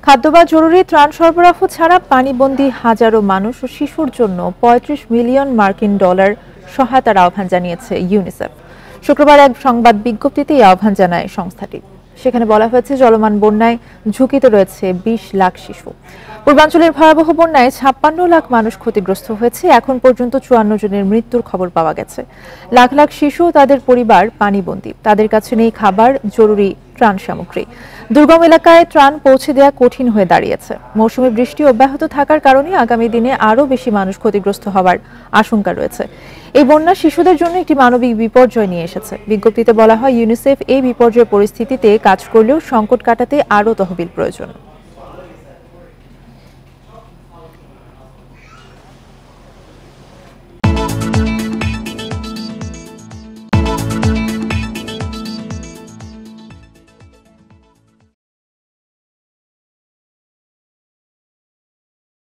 খাদ্য বা জরুরি ত্রাণ সরবরাহ ছাড়া পানিবন্দী হাজারো মানুষ ও শিশুর জন্য ৩৫ মিলিয়ন মার্কিন ডলার সহায়তার আহ্বান জানিয়েছে ইউনিসেফ। শুক্রবার এক সংবাদ বিজ্ঞপ্তিতে এই আহ্বান জানায় সংস্থাটি। সেখানে বলা হয়েছে, চলমান বন্যায় ঝুঁকিতে রয়েছে ২০ লাখ শিশু। পূর্বাঞ্চলের ভয়াবহ বন্যায় ৫৬ লাখ মানুষ ক্ষতিগ্রস্ত হয়েছে। এখন পর্যন্ত ৫৪ জনের মৃত্যুর খবর পাওয়া গেছে। লাখ লাখ শিশু ও তাদের পরিবার পানিবন্দী। তাদের কাছে নেই খাবার, জরুরি ত্রাণ সামগ্রী। দুর্গম এলাকায় ত্রাণ পৌঁছে দেওয়া কঠিন হয়ে দাঁড়িয়েছে। মৌসুমী বৃষ্টি অব্যাহত থাকার কারণে আগামী দিনে আরও বেশি মানুষ ক্ষতিগ্রস্ত হওয়ার আশঙ্কা রয়েছে। এই বন্যা শিশুদের জন্য একটি মানবিক বিপর্যয় নিয়ে এসেছে। বিজ্ঞপ্তিতে বলা হয়, ইউনিসেফ এই বিপর্যয় পরিস্থিতিতে কাজ করলেও সংকট কাটাতে আরও তহবিল প্রয়োজন।